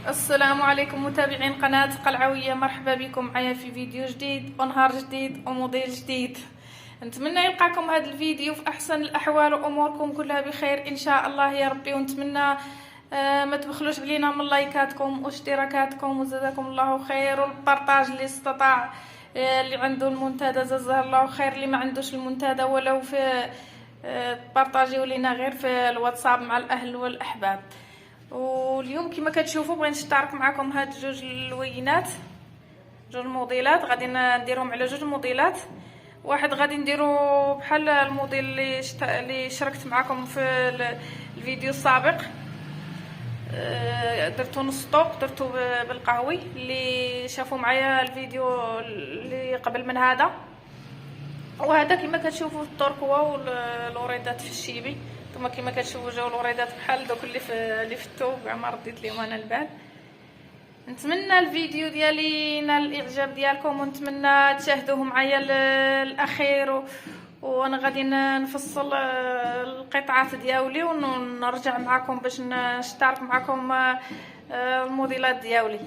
السلام عليكم متابعين قناة قلعوية، مرحبا بكم معايا في فيديو جديد ونهار جديد وموديل جديد. نتمنى يلقاكم هذا الفيديو في احسن الاحوال واموركم كلها بخير ان شاء الله يا ربي. ونتمنى ما تبخلوش علينا من لايكاتكم واشتراكاتكم وزادكم الله خير، والبارطاج اللي استطاع. اللي عنده المنتدى جزاه الله خير، اللي ما عندوش المنتدى ولو في بارطاجيو لينا غير في الواتساب مع الاهل والاحباب. واليوم كما كتشوفوا بغيت نشترك معكم هاد جوج اللوينات، جوج موديلات غادي نديرهم على جوج موديلات. واحد غادي نديرو بحال الموديل اللي شاركت معكم في الفيديو السابق، درتو نص طوق، درتو بالقهوي. اللي شافوا معايا الفيديو اللي قبل من هذا، وهذا كما كتشوفوا التوركوا والوريدات في الشيبي. نتوما كما كتشوفوا جاو الوريدات بحال دوك اللي في الثوب، كاع ما رديت ليهم انا البال. نتمنى الفيديو ديالي ينال الاعجاب ديالكم، ونتمنى تشاهدوه معايا الاخير. وانا غادي نفصل القطعات ديالي ونرجع معكم باش نشترك معكم الموديلات ديالي.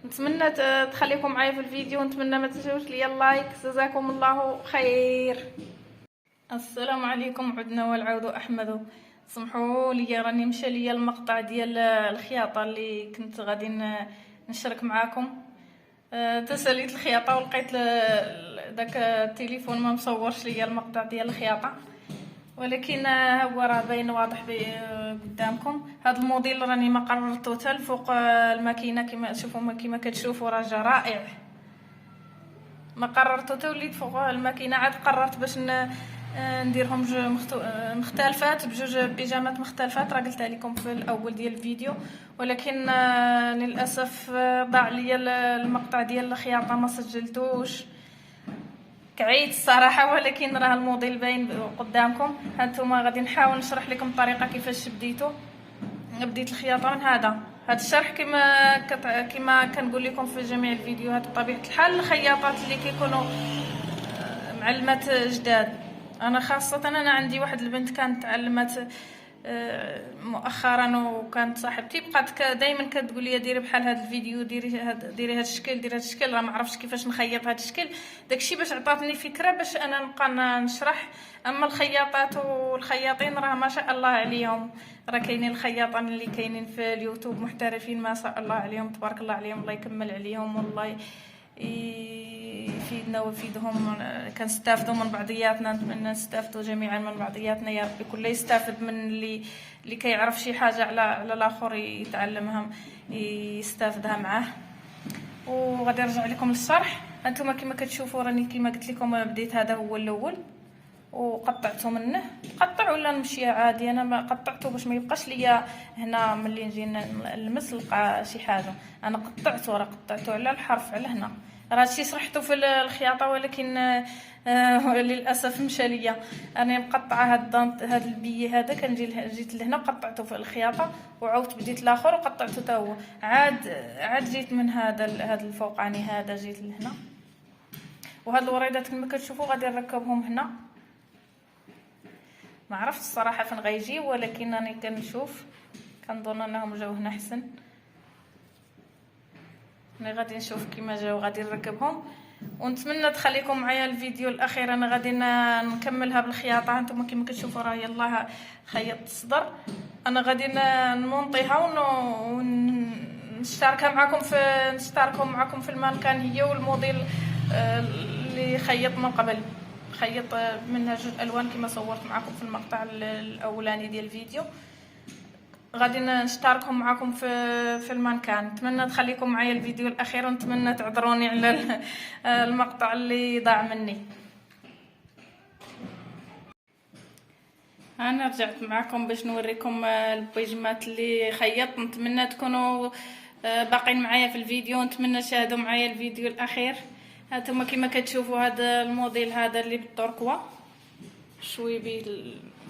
نتمنى تخليكم معايا في الفيديو، ونتمنى ما تنسوش ليا اللايك. جزاكم الله خير. السلام عليكم، عدنا والعود احمد. سمحوا لي راني مشى ليا المقطع ديال الخياطه اللي كنت غادي نشارك معاكم. تساليت الخياطه ولقيت داك التليفون ما مصورش ليا المقطع ديال الخياطه، ولكن هو راه باين واضح قدامكم. هذا الموديل راني ما قررته حتى الفوق الماكينه، كما كتشوفوا راه جا رائع. ما قررته حتى وليت فوق الماكينه، عاد قررت باش نديرهم مختلفات بجوج بيجامات مختلفات. راه قلتها لكم في الاول ديال الفيديو، ولكن للاسف ضاع ليا المقطع ديال الخياطه ما سجلتوش. كعيت الصراحه، ولكن راه الموديل باين قدامكم. هانتوما غادي نحاول نشرح لكم الطريقه كيفاش بديت الخياطه من هذا الشرح. كما كنقول لكم في جميع الفيديوهات، بطبيعه الحال الخياطات اللي كيكونوا معلمات جداد. انا خاصه انا عندي واحد البنت كانت تعلمت مؤخرا، وكانت صاحبتي بقات دائما كتقول لي ديري بحال هذا الفيديو، ديري هذا الشكل، ديري هذا الشكل. راه ما عرفتش كيفاش نخيط هذا الشكل، داكشي باش عطاتني فكره باش انا نبقى نشرح. اما الخياطات والخياطين راه ما شاء الله عليهم، راه كاينين الخياطين اللي كاينين في اليوتيوب محترفين ما شاء الله عليهم، تبارك الله عليهم، الله يكمل عليهم والله يفيدنا ويفيدهم. كنستافدوا من بعضياتنا، نتمنى نستافدوا جميعا من بعضياتنا يا ربي. كل يستافد من اللي كيعرف شي حاجه على الاخر يتعلمها يستافدها معاه. وغادي نرجع لكم للشرح. هانتوما كما كتشوفوا راني كما قلت لكم بديت هذا هو الاول وقطعته منه. قطع ولا نمشي عادي، انا ما قطعته باش ما يبقاش ليا هنا ملي نجي نلمس نلقى شي حاجه. انا قطعته على الحرف على هنا. راه هادشي شرحته في الخياطه، ولكن للاسف مشى ليا. انا مقطعه هاد البي هذا، جيت لهنا قطعته في الخياطه، وعاودت بديت الاخر وقطعته حتى هو. عاد جيت من هذا الفوقاني هذا، جيت لهنا. وهاد الوريدات كما كتشوفوا غادي نركبهم هنا. ما عرفت الصراحه فين غيجيو، ولكن راني كنشوف كنظن انهم جاو هنا احسن. انا غادي نشوف كيما جاو غادي نركبهم. ونتمنى تخليكم معايا الفيديو الاخير. انا غادي نكملها بالخياطه. نتوما كما كتشوفوا راه يلاه خيطت الصدر. انا غادي نمونطيها ونشتركها معكم في المكان، هي والموديل اللي خيط من قبل. خيط منها جوج الوان كما صورت معكم في المقطع الاولاني ديال الفيديو. غادي نشتركهم معكم في المكان. نتمنى تخليكم معايا الفيديو الاخير، ونتمنى تعذروني على المقطع اللي ضاع مني. انا رجعت معكم باش نوريكم البيجمات اللي خيطت. نتمنى تكونوا باقين معايا في الفيديو، نتمنى تشاهدوا معايا الفيديو الاخير. هانتوما كما كتشوفوا هذا الموديل هذا اللي بالتوركوا، شويبي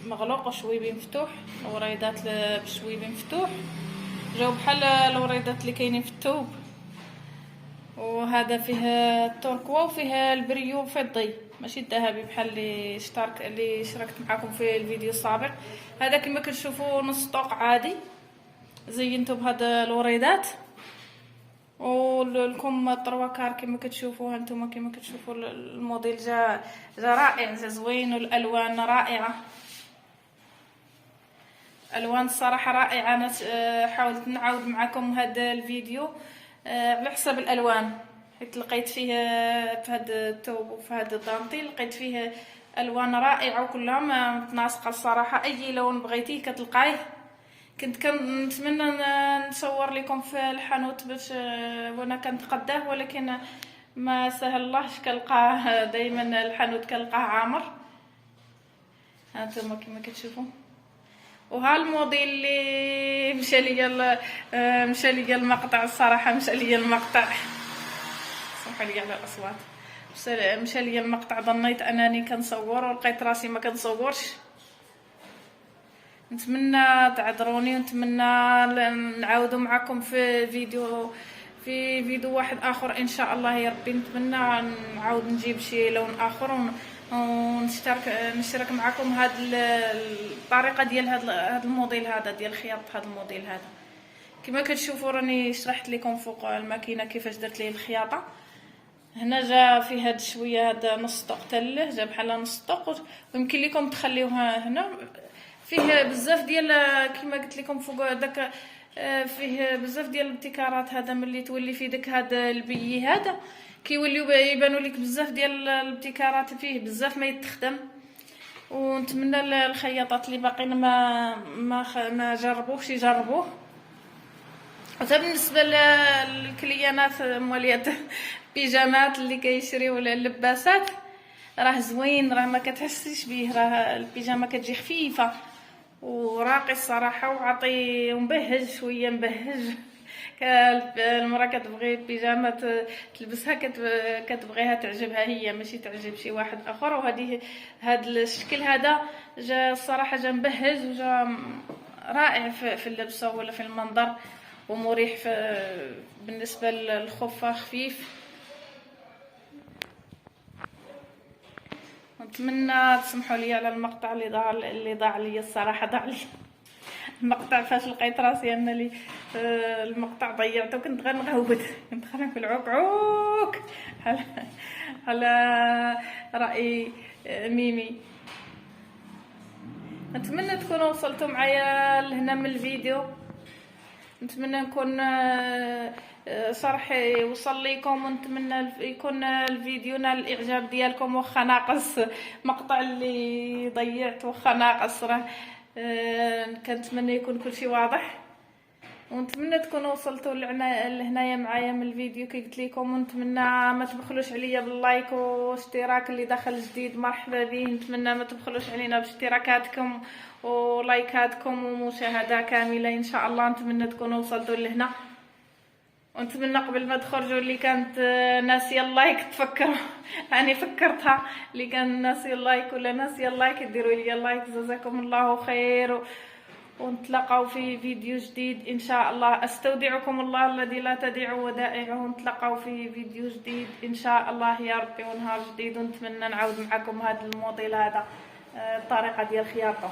مغلوق وشويبي مفتوح، الوريدات بشويبي مفتوح، جاو بحال الوريدات اللي كاينين في الثوب. وهذا فيه التوركوا وفيه البريو فضي ماشي الذهبي بحال اللي شاركت معكم في الفيديو السابق. هذا كما كتشوفوا نص طوق عادي، زينته بهاد الوريدات ولكم طروكار كما كتشوفوا هانتوما، كما كتشوفوا الموديل جا رائع، جا زوين، والالوان رائعه، الوان الصراحه رائعه. انا حاولت نعاود معكم هذا الفيديو على حسب الالوان، حيت لقيت فيه في هذا الثوب وفي هذا الدانتيل لقيت فيه الوان رائعه وكلها متناسقه الصراحه. اي لون بغيتيه كتلقايه. كنت كنتمنى نصور لكم في الحانوت باش وانا كنتقداه، ولكن ما سهل اللهش، كنلقاه دائما الحانوت كنلقاه عامر. هانتوما كما كتشوفوا. وها الموديل اللي مشى ليا المقطع الصراحه، مشى ليا المقطع، سمحوا لي على الاصوات، مشى ليا المقطع، ظنيت انني كنصور ولقيت راسي ما كنصورش. نتمنى تعذروني، ونتمنى نعاودوا معكم في فيديو واحد اخر ان شاء الله يا ربي. نتمنى نعاود نجيب شي لون اخر ونشترك معكم هاد الطريقه ديال هاد الموديل هذا، ديال خياطه هاد الموديل هذا. كما كتشوفوا راني شرحت لكم فوق الماكينه كيفاش درت ليه الخياطه. هنا جا فيه هاد شويه، هذا نص طوق تله، جا بحال نص طوق، ويمكن لكم تخليوه هنا. فيه بزاف ديال كما قلت لكم فوق داك، فيه بزاف ديال الابتكارات. هذا ملي تولي في داك هذا البي هذا كيوليو يبانوا لك بزاف ديال الابتكارات، فيه بزاف ما يتخدم. ونتمنى الخياطات اللي باقيين ما جربوش يجربوه. وتا بالنسبه للكليانات موليات بيجامات اللي كيشريو اللباسات، راه زوين، راه ما كتحسيش به، راه البيجامه كتجي خفيفه وراقي الصراحه، وعطي ومبهج شويه، مبهج. المراه كتبغي بيجامه تلبسها كتبغيها تعجبها هي، ماشي تعجب شي واحد اخر. وهذه هذا الشكل هذا جا الصراحه جا مبهج وجا رائع في اللبسه ولا في المنظر، ومريح بالنسبه للخفه، خفيف. نتمنى تسمحوا لي على المقطع اللي ضاع لي الصراحه، ضاع لي المقطع فاش لقيت راسي ان لي المقطع ضيعته. كنت غير نغوت، كنت غير نقول عوك عوك على راي ميمي. نتمنى تكونوا وصلتوا معايا لهنا من الفيديو، نتمنى نكون شرح يوصل لكم، ونتمنى يكون الفيديو نال الاعجاب ديالكم، واخا ناقص مقطع اللي ضيعت، واخا ناقص، راه كنتمنى يكون كلشي واضح. ونتمنى تكونوا وصلتوا لهنايا معايا من الفيديو كي قلت لكم. ونتمنى ما تبخلوش عليا باللايك واشتراك، اللي دخل جديد مرحبا به. نتمنى ما تبخلوش علينا باشتراكاتكم ولايكاتكم ومشاهده كامله ان شاء الله. نتمنى تكونوا وصلتوا لهنا، ونتمنى قبل ما تخرجوا اللي كانت ناسيه اللايك تفكروا يعني فكرتها، اللي كان ناسيه اللايك ولا ناسيه اللايك ديروا لي اللايك، جزاكم الله خير. ونتلاقاو في فيديو جديد ان شاء الله. استودعكم الله الذي لا تضيع ودائعه. ونتلاقاو في فيديو جديد ان شاء الله يا ربي، ونهار جديد. ونتمنى نعاود معكم هذا الموديل هذا، الطريقه ديال الخياطه.